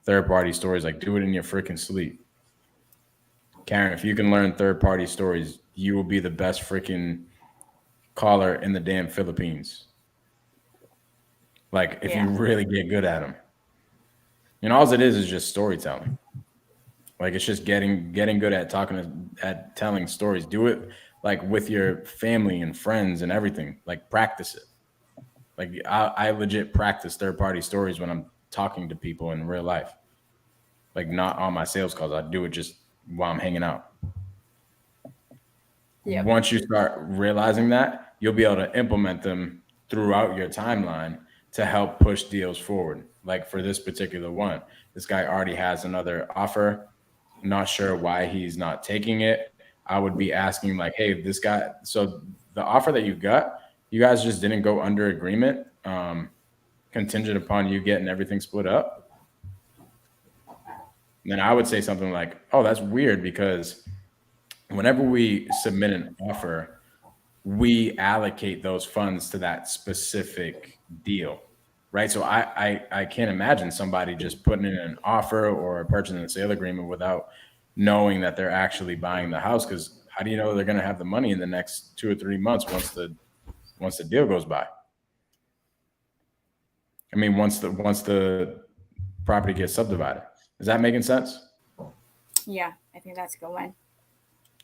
Speaker 1: third party stories. Like do it in your freaking sleep. Karen, if you can learn third party stories, you will be the best freaking caller in the damn Philippines. Like if you
Speaker 3: Yeah.
Speaker 1: really get good at them. And all it is just storytelling. Like it's just getting good at at telling stories. Do it like with your family and friends and everything. Like practice it. Like I legit practice third party stories when I'm talking to people in real life. Like not on my sales calls. I do it just while I'm hanging out.
Speaker 3: Yep.
Speaker 1: Once you start realizing that, you'll be able to implement them throughout your timeline to help push deals forward. Like for this particular one, this guy already has another offer. Not sure why he's not taking it. I would be asking like, hey, this guy. So the offer that you got, you guys just didn't go under agreement, contingent upon you getting everything split up. And then I would say something like, oh, that's weird because whenever we submit an offer, we allocate those funds to that specific deal, right? So I can't imagine somebody just putting in an offer or a purchase and sale agreement without knowing that they're actually buying the house. Because how do you know they're going to have the money in the next 2 or 3 months once the deal goes by? I mean, once the property gets subdivided, is that making sense?
Speaker 3: Yeah, I think that's a good one.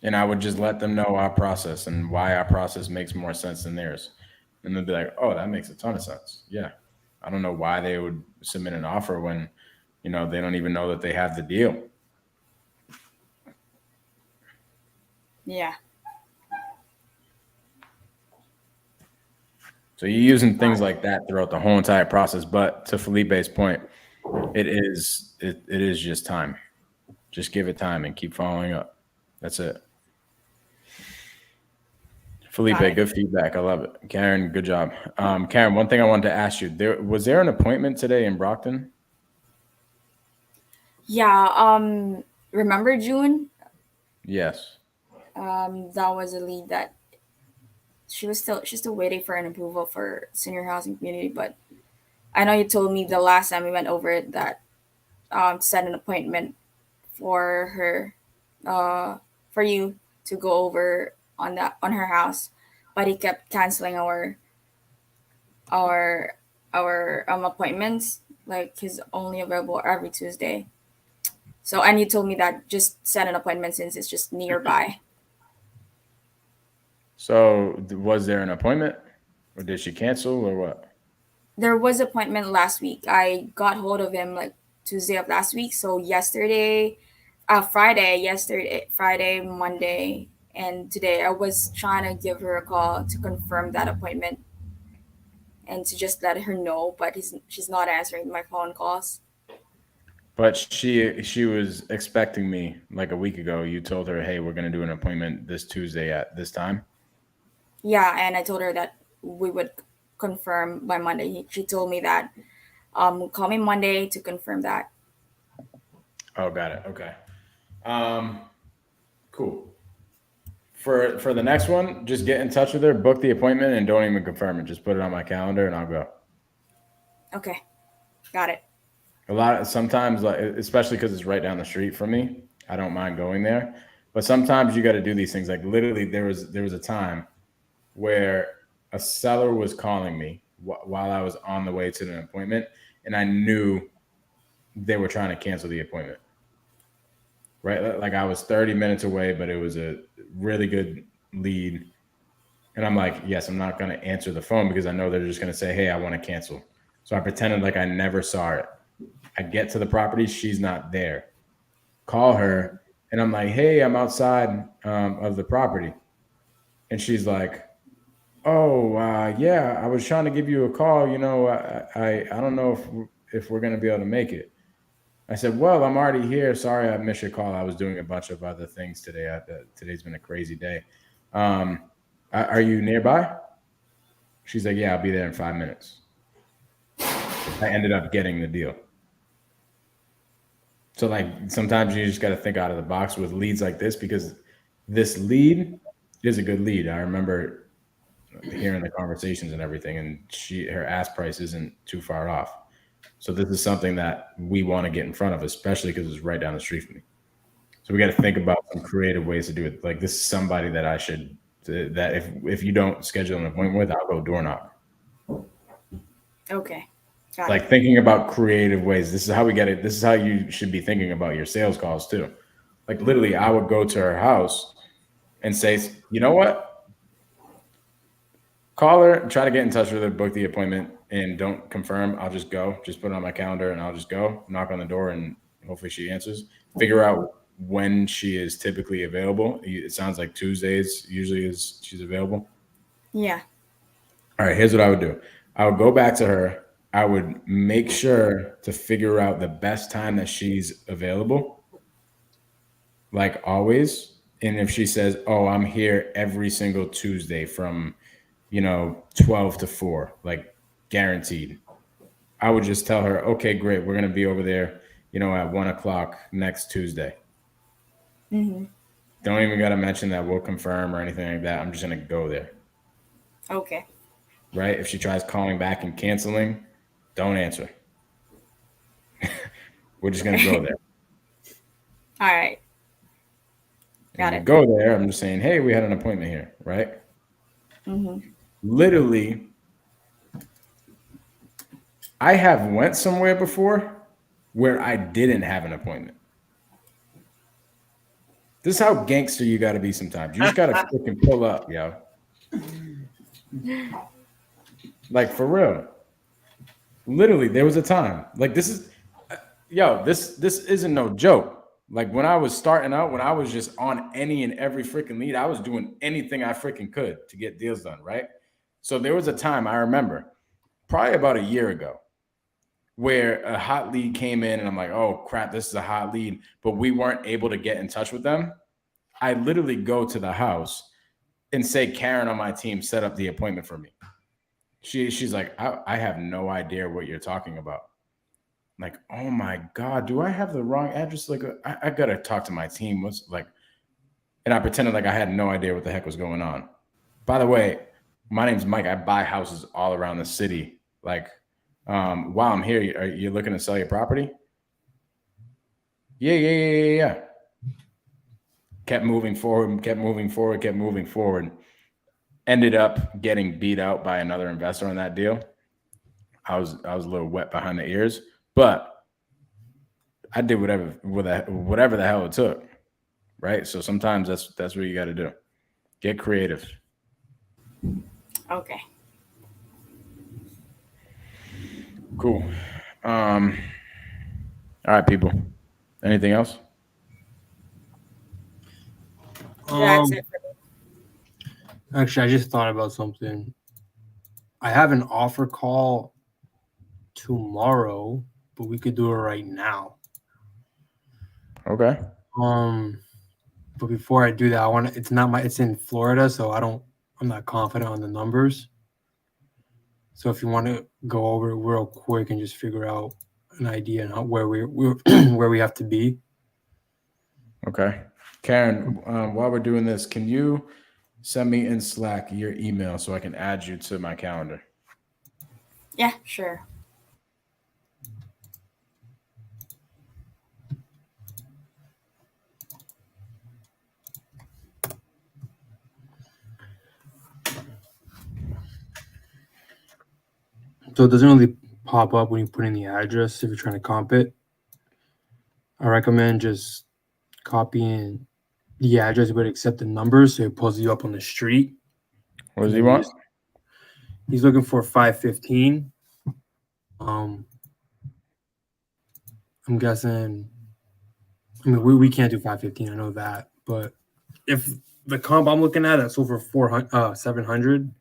Speaker 1: And I would just let them know our process and why our process makes more sense than theirs. And they'll be like, oh, that makes a ton of sense. Yeah. I don't know why they would submit an offer when, they don't even know that they have the deal.
Speaker 3: Yeah.
Speaker 1: So you're using things like that throughout the whole entire process. But to Felipe's point, it is just time. Just give it time and keep following up. That's it. Felipe,
Speaker 3: Got it.
Speaker 1: good feedback. I love it. Karen, good job. Karen, one thing I wanted to ask you: was there an appointment today in Brockton?
Speaker 3: Yeah. Remember June?
Speaker 1: Yes.
Speaker 3: That was a lead that she's still waiting for an approval for senior housing community, but I know you told me the last time we went over it that set an appointment for her, for you to go over on her house, but he kept canceling our our appointments. Like he's only available every Tuesday. So and you told me that just set an appointment since it's just nearby.
Speaker 1: So was there an appointment, or did she cancel, or what?
Speaker 3: There was appointment last week. I got hold of him like Tuesday of last week. So yesterday, Friday, Monday, and today I was trying to give her a call to confirm that appointment and to just let her know, but she's not answering my phone calls.
Speaker 1: But she was expecting me like a week ago. You told her, "Hey, we're gonna do an appointment this Tuesday at this time."
Speaker 3: Yeah, and I told her that we would confirm by Monday. She told me that call me Monday to confirm that.
Speaker 1: Oh, got it. Okay. Um, cool. For the next one, just get in touch with her, book the appointment, and don't even confirm it. Just put it on my calendar, and I'll go.
Speaker 3: Okay, got it.
Speaker 1: Sometimes, like especially because it's right down the street from me, I don't mind going there. But sometimes you got to do these things. Like literally, there was a time where a seller was calling me while I was on the way to an appointment, and I knew they were trying to cancel the appointment. Right, like I was 30 minutes away, but it was a really good lead, And I'm like, yes, I'm not going to answer the phone because I know they're just going to say, hey, I want to cancel. So I pretended like I never saw it. I get to the property. She's not there. Call her. And I'm like, hey, I'm outside of the property. And she's like, oh, yeah, I was trying to give you a call. You know, I don't know if we're going to be able to make it. I said, well, I'm already here. Sorry, I missed your call. I was doing a bunch of other things today. Today's been a crazy day. Are you nearby? She's like, yeah, I'll be there in 5 minutes. I ended up getting the deal. So like sometimes you just got to think out of the box with leads like this, because this lead is a good lead. I remember hearing the conversations and everything, and her ask price isn't too far off. So this is something that we want to get in front of, especially because it's right down the street from me. So we got to think about some creative ways to do it. Like this is somebody that I should, that if you don't schedule an appointment with, I'll go door knock.
Speaker 3: Okay. Got
Speaker 1: Like
Speaker 3: it.
Speaker 1: thinking about creative ways. This is how we get it. This is how you should be thinking about your sales calls too. Like literally, I would go to her house and say, you know what? Call her, try to get in touch with her, book the appointment, and don't confirm. I'll just go. Just put it on my calendar and I'll just go, knock on the door, and hopefully she answers. Figure out when she is typically available. It sounds like Tuesdays usually is she's available.
Speaker 3: Yeah.
Speaker 1: All right, here's what I would do. I would go back to her. I would make sure to figure out the best time that she's available, like always. And if she says, oh, I'm here every single Tuesday from, 12 to 4, like guaranteed, I would just tell her, okay, great. We're going to be over there, at 1:00 next Tuesday.
Speaker 3: Mm-hmm.
Speaker 1: Don't even got to mention that we'll confirm or anything like that. I'm just going to go there.
Speaker 3: Okay.
Speaker 1: Right? If she tries calling back and canceling, don't answer. We're just going to go there.
Speaker 3: All right.
Speaker 1: And
Speaker 3: Got
Speaker 1: we
Speaker 3: it.
Speaker 1: go there. I'm just saying, hey, we had an appointment here, right?
Speaker 3: Mm-hmm.
Speaker 1: Literally, I have went somewhere before where I didn't have an appointment. This is how gangster you got to be sometimes. You just got to freaking pull up, yo. Like, for real. Literally, there was a time. Like, this isn't no joke. Like, when I was starting out, when I was just on any and every freaking lead, I was doing anything I freaking could to get deals done, right? So there was a time I remember, probably about a year ago, where a hot lead came in and I'm like, oh crap, this is a hot lead, but we weren't able to get in touch with them. I literally go to the house and say, Karen on my team set up the appointment for me. She's like, I have no idea what you're talking about. I'm like, oh my God, do I have the wrong address? Like, I got to talk to my team. What's like, and I pretended like I had no idea what the heck was going on. By the way, my name's Mike. I buy houses all around the city. Like, while I'm here, are you looking to sell your property? Yeah. Kept moving forward. Ended up getting beat out by another investor on that deal. I was a little wet behind the ears, but I did whatever the hell it took, right? So sometimes that's what you got to do. Get creative.
Speaker 3: Okay.
Speaker 1: Cool. All right, people. Anything else?
Speaker 3: That's it for me.
Speaker 2: Actually, I just thought about something. I have an offer call tomorrow, but we could do it right now.
Speaker 1: Okay.
Speaker 2: But before I do that, it's in Florida, so I'm not confident on the numbers. So if you want to go over it real quick and just figure out an idea on where where we have to be.
Speaker 1: Okay. Karen, while we're doing this, can you send me in Slack your email so I can add you to my calendar?
Speaker 3: Yeah, sure.
Speaker 2: So it doesn't really pop up when you put in the address if you're trying to comp it. I recommend just copying the address but accept the numbers so it pulls you up on the street.
Speaker 1: What does he want?
Speaker 2: He's looking for 515. I'm guessing. I mean, we can't do 515. I know that, but if the comp I'm looking at that's over 700,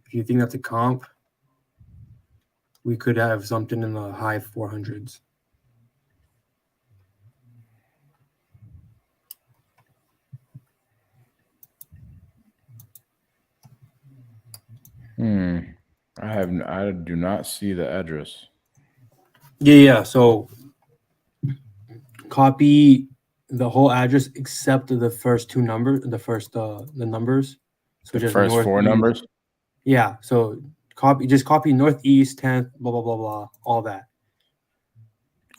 Speaker 2: if you think that's a comp, we could have something in the high 400s.
Speaker 1: I do not see the address.
Speaker 2: Yeah. So copy the whole address except the first two numbers, the numbers. So
Speaker 1: The
Speaker 2: just
Speaker 1: first four
Speaker 2: northeast.
Speaker 1: numbers.
Speaker 2: Yeah. So copy northeast 10th, blah blah blah blah, all that.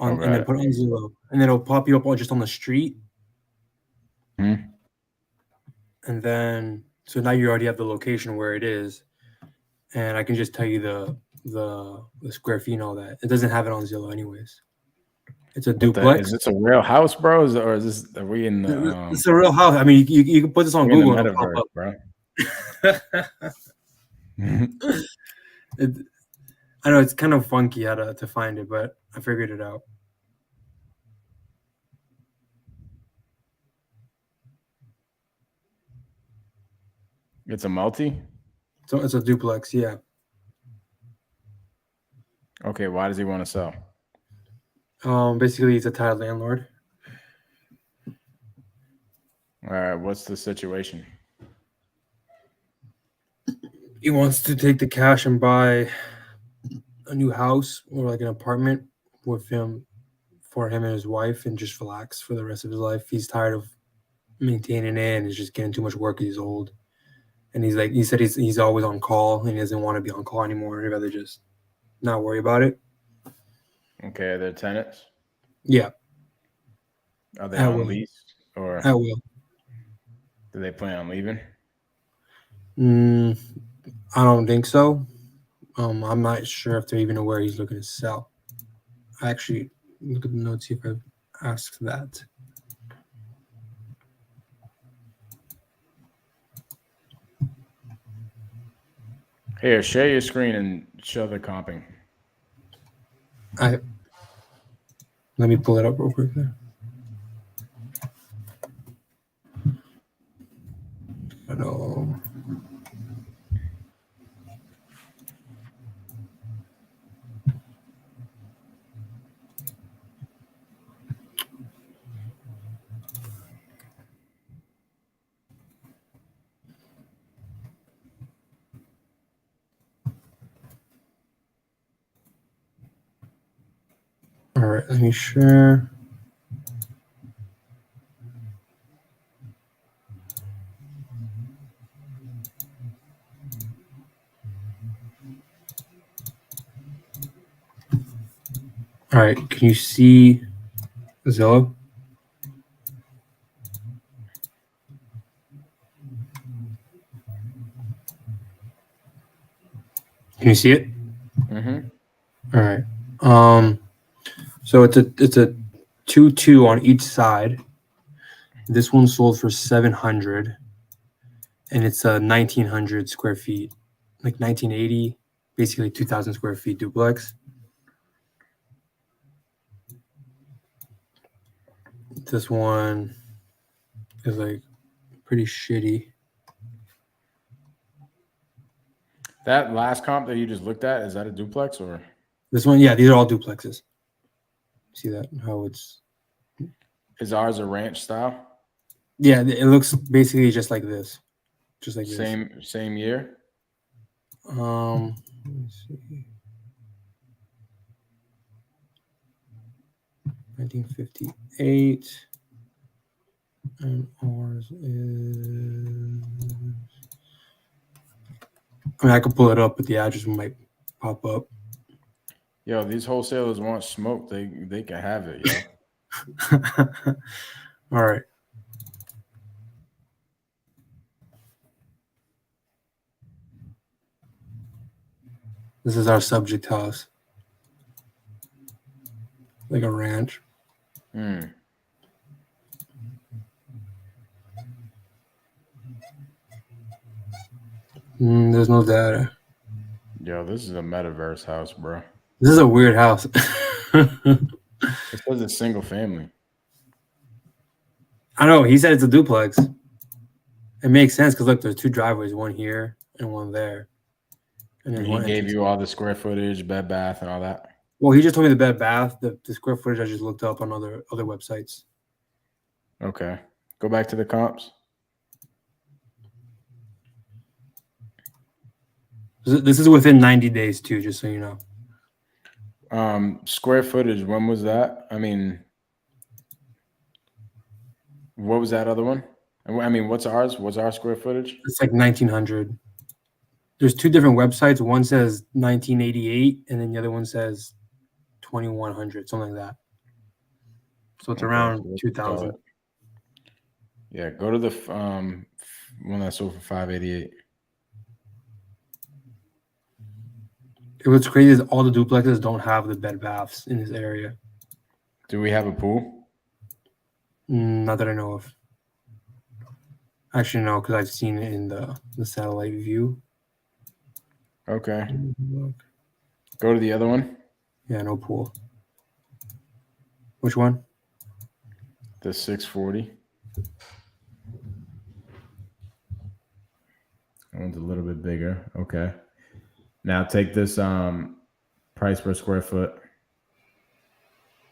Speaker 2: And then put it on Zillow, and then it'll pop you up just on the street.
Speaker 1: Hmm.
Speaker 2: And then so now you already have the location where it is, and I can just tell you the square feet and all that. It doesn't have it on Zillow anyways. It's a duplex.
Speaker 1: Is this a real house, bro? Are we in the?
Speaker 2: It's a real house. I mean, you can put this on Google and it'll pop up,
Speaker 1: bro.
Speaker 2: I know it's kind of funky how to find it, but I figured it out.
Speaker 1: It's a multi?
Speaker 2: So it's a duplex, yeah.
Speaker 1: Okay, why does he want to sell?
Speaker 2: Basically, he's a tired landlord.
Speaker 1: All right, what's the situation?
Speaker 2: He wants to take the cash and buy a new house or like an apartment with him for him and his wife and just relax for the rest of his life. He's tired of maintaining it and it's just getting too much work. He's old. And he said he's always on call and he doesn't want to be on call anymore. He'd rather just not worry about it.
Speaker 1: Okay, are there tenants?
Speaker 2: Yeah.
Speaker 1: Are they on lease or
Speaker 2: I will.
Speaker 1: Do they plan on leaving?
Speaker 2: I don't think so. I'm not sure if they're even aware he's looking to sell. I actually look at the notes, see if I've asked that.
Speaker 1: Here, share your screen and show the comping.
Speaker 2: Let me pull it up real quick there. I know. All right, let me share. All right, can you see Zillow? Can you see it?
Speaker 1: Mm-hmm.
Speaker 2: All right. So it's a 2-2 on each side. This one sold for 700, and it's a 1,900 square feet, like 1980, basically 2,000 square feet duplex. This one is like pretty shitty.
Speaker 1: That last comp that you just looked at, is that a duplex or?
Speaker 2: This one, yeah, these are all duplexes. See that? How it's.
Speaker 1: Is ours a ranch style?
Speaker 2: Yeah, it looks basically just like this. Just like this.
Speaker 1: Same year?
Speaker 2: Let me see. 1958. And ours is. I mean, I could pull it up, but the address might pop up.
Speaker 1: Yo, these wholesalers want smoke. They can have it, yo.
Speaker 2: All right. This is our subject house. Like a ranch. There's no data.
Speaker 1: Yo, this is a metaverse house, bro.
Speaker 2: This is a weird house.
Speaker 1: It says it's single family.
Speaker 2: I know. He said it's a duplex. It makes sense because look, there's 2 driveways, one here and one there, and
Speaker 1: And
Speaker 2: there's
Speaker 1: he
Speaker 2: one
Speaker 1: gave
Speaker 2: entrance.
Speaker 1: you all the square footage, bed, bath, and all that.
Speaker 2: Well, he just told me the bed bath. The square footage I just looked up on other websites.
Speaker 1: Okay. Go back to the comps.
Speaker 2: This is within 90 days too, just so you know.
Speaker 1: Square footage, when was that? I mean, what was that other one? I mean, what's ours? What's our square footage?
Speaker 2: It's like 1900. There's 2 different websites. One says 1988, and then the other one says 2100, something like that. So it's
Speaker 1: Okay,
Speaker 2: around
Speaker 1: so let's call
Speaker 2: 2000.
Speaker 1: it. Yeah, go to the one that sold for 588.
Speaker 2: What's crazy is all the duplexes don't have the bed baths in this area.
Speaker 1: Do we have a pool?
Speaker 2: Not that I know of. Actually, no, because I've seen it in the satellite view.
Speaker 1: Okay. Go to the other one.
Speaker 2: Yeah, no pool. Which one?
Speaker 1: The 640. That one's a little bit bigger. Okay. Now take this price per square foot.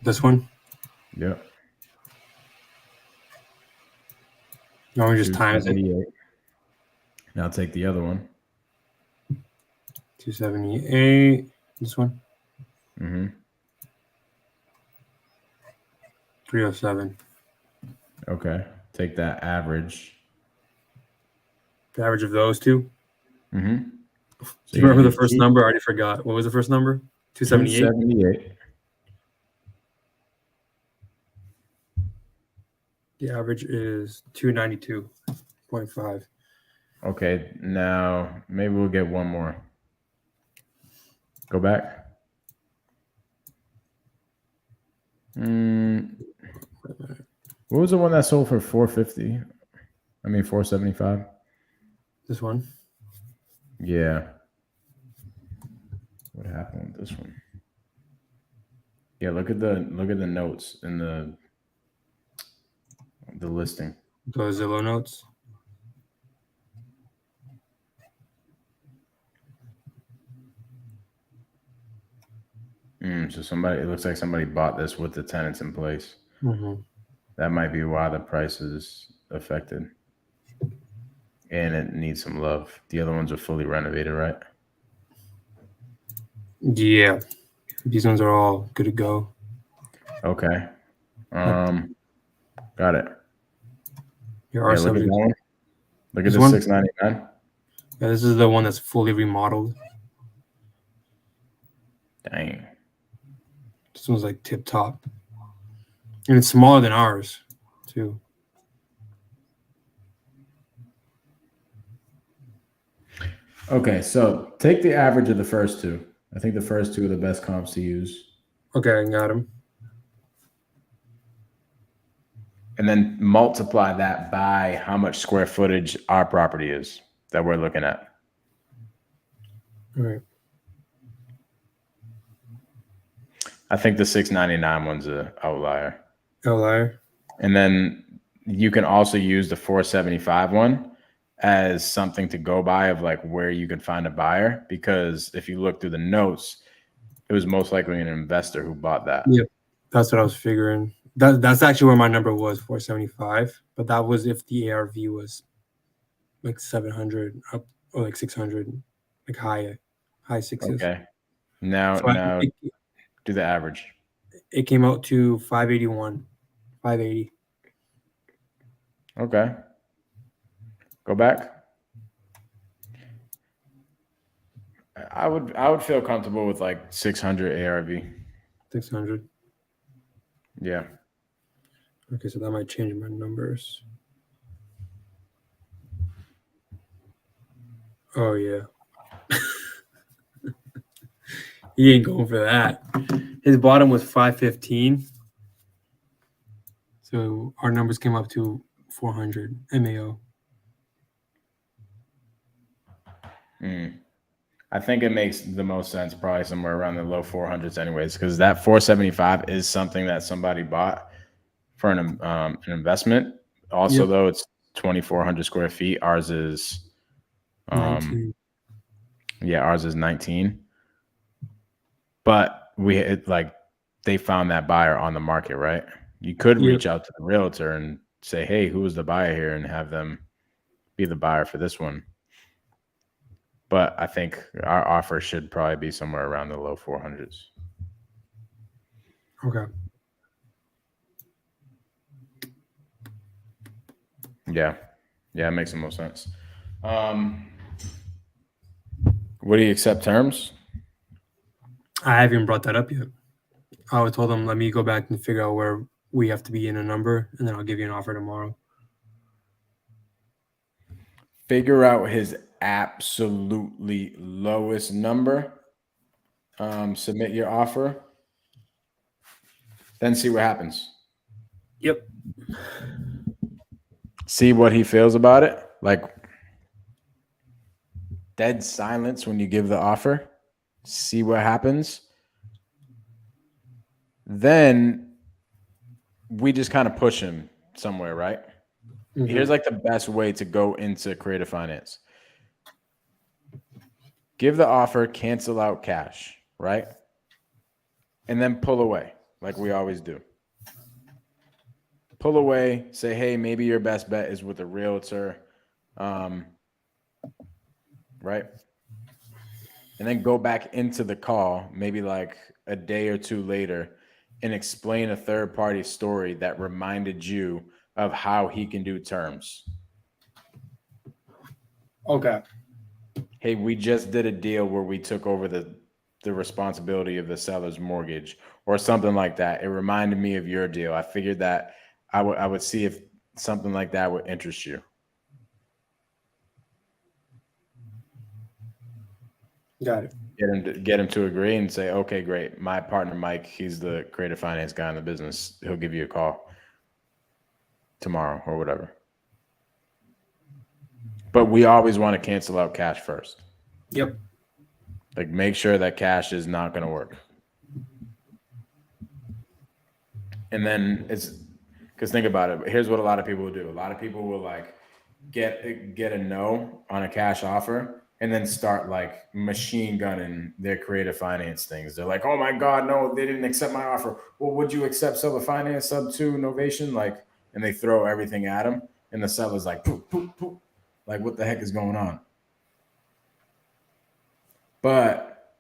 Speaker 2: This one?
Speaker 1: Yep.
Speaker 2: No, we just times it.
Speaker 1: 278. Now take the other one.
Speaker 2: 278. This one?
Speaker 1: Mm-hmm.
Speaker 2: 307.
Speaker 1: Okay. Take that average.
Speaker 2: The average of those 2?
Speaker 1: Mm-hmm.
Speaker 2: Do you remember the first number? I already forgot. What was the first number? 278?
Speaker 1: 278.
Speaker 2: The average is 292.5.
Speaker 1: Okay. Now maybe we'll get one more. Go back. What was the one that sold for 450? I mean 475.
Speaker 2: This one?
Speaker 1: Yeah. What happened with this one? Yeah, look at the notes in the listing.
Speaker 2: The Zillow notes?
Speaker 1: So it looks like somebody bought this with the tenants in place.
Speaker 2: Mm-hmm.
Speaker 1: That might be why the price is affected. And it needs some love. The other ones are fully renovated, right?
Speaker 2: Yeah. These ones are all good to go.
Speaker 1: Okay. Got it.
Speaker 2: Here are
Speaker 1: Look at that one. Look at the
Speaker 2: one?
Speaker 1: 699.
Speaker 2: Yeah, this is the one that's fully remodeled.
Speaker 1: Dang.
Speaker 2: This one's like tip top. And it's smaller than ours, too.
Speaker 1: Okay, so take the average of the first 2. I think the first 2 are the best comps to use.
Speaker 2: Okay, I got him.
Speaker 1: And then multiply that by how much square footage our property is that we're looking at.
Speaker 2: All right.
Speaker 1: I think the 699 one's an outlier.
Speaker 2: Outlier.
Speaker 1: And then you can also use the 475 one as something to go by of like where you can find a buyer, because if you look through the notes, it was most likely an investor who bought that.
Speaker 2: Yep, that's what I was figuring. That's actually where my number was, 475. But that was if the ARV was like 700 up or like 600, like high sixes.
Speaker 1: Okay. Now do the average.
Speaker 2: It came out to 581, 580.
Speaker 1: Okay. Go back. I would feel comfortable with like 600 ARV.
Speaker 2: 600.
Speaker 1: Yeah.
Speaker 2: Okay, so that might change my numbers. Oh yeah. He ain't going for that. His bottom was 515. So our numbers came up to 400 MAO.
Speaker 1: I think it makes the most sense probably somewhere around the low 400s anyways, because that 475 is something that somebody bought for an investment. Also,
Speaker 2: Yep.
Speaker 1: though, it's 2,400 square feet. Ours is, um,
Speaker 2: 19.
Speaker 1: yeah, ours is 19. But they found that buyer on the market, right? You could
Speaker 2: Yep.
Speaker 1: reach out to the realtor and say, "Hey, who is the buyer here?" and have them be the buyer for this one. But I think our offer should probably be somewhere around the low 400s.
Speaker 2: Okay.
Speaker 1: Yeah. Yeah, it makes the most sense. Would he accept terms?
Speaker 2: I haven't brought that up yet. I told them, let me go back and figure out where we have to be in a number, and then I'll give you an offer tomorrow.
Speaker 1: Figure out his absolutely lowest number. Submit your offer. Then see what happens.
Speaker 2: Yep.
Speaker 1: See what he feels about it. Like dead silence when you give the offer. See what happens. Then we just kind of push him somewhere, right?
Speaker 2: Mhm.
Speaker 1: Here's like the best way to go into creative finance. Give the offer, cancel out cash, right? And then pull away like we always do. Pull away, say, hey, maybe your best bet is with a realtor, right? And then go back into the call, maybe like a day or two later, and explain a third party story that reminded you of how he can do terms.
Speaker 2: Okay.
Speaker 1: Hey, we just did a deal where we took over the responsibility of the seller's mortgage or something like that. It reminded me of your deal. I figured that I would see if something like that would interest you.
Speaker 2: Got it.
Speaker 1: Get him to agree and say, okay, great. My partner Mike, he's the creative finance guy in the business. He'll give you a call tomorrow or whatever. But we always want to cancel out cash first.
Speaker 2: Yep.
Speaker 1: Like make sure that cash is not going to work. And then it's because think about it. Here's what a lot of people will do. A lot of people will like get a no on a cash offer and then start like machine gunning their creative finance things. They're like, oh my God, no, they didn't accept my offer. Well, would you accept seller finance sub to Novation? Like, and they throw everything at them. And the seller's like, poop, poop, poop. Like, what the heck is going on? But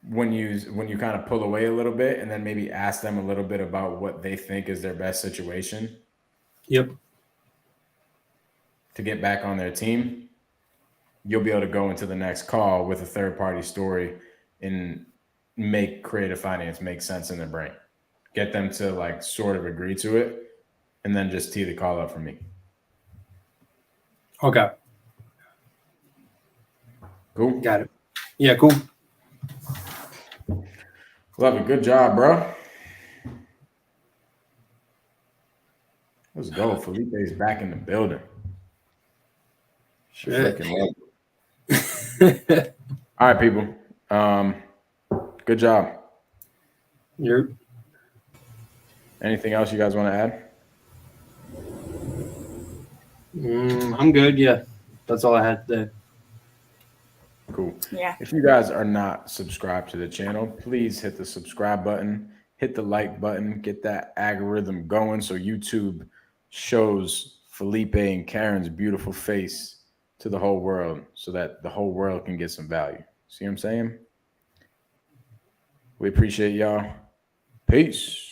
Speaker 1: when you kind of pull away a little bit and then maybe ask them a little bit about what they think is their best situation.
Speaker 2: Yep.
Speaker 1: To get back on their team, you'll be able to go into the next call with a third party story and make creative finance make sense in their brain. Get them to like sort of agree to it and then just tee the call up for me.
Speaker 2: Okay.
Speaker 1: Cool.
Speaker 2: Got it. Yeah, cool.
Speaker 1: Love it. Good job, bro. Let's go. Felipe's back in the building.
Speaker 2: Shit.
Speaker 1: All right, people. Good job.
Speaker 2: You're
Speaker 1: Anything else you guys want to add?
Speaker 2: I'm good. Yeah. That's all I had today.
Speaker 1: Cool.
Speaker 3: Yeah.
Speaker 1: If you guys are not subscribed to the channel, please hit the subscribe button, hit the like button, get that algorithm going so YouTube shows Felipe and Karen's beautiful face to the whole world so that the whole world can get some value. See what I'm saying? We appreciate y'all. Peace.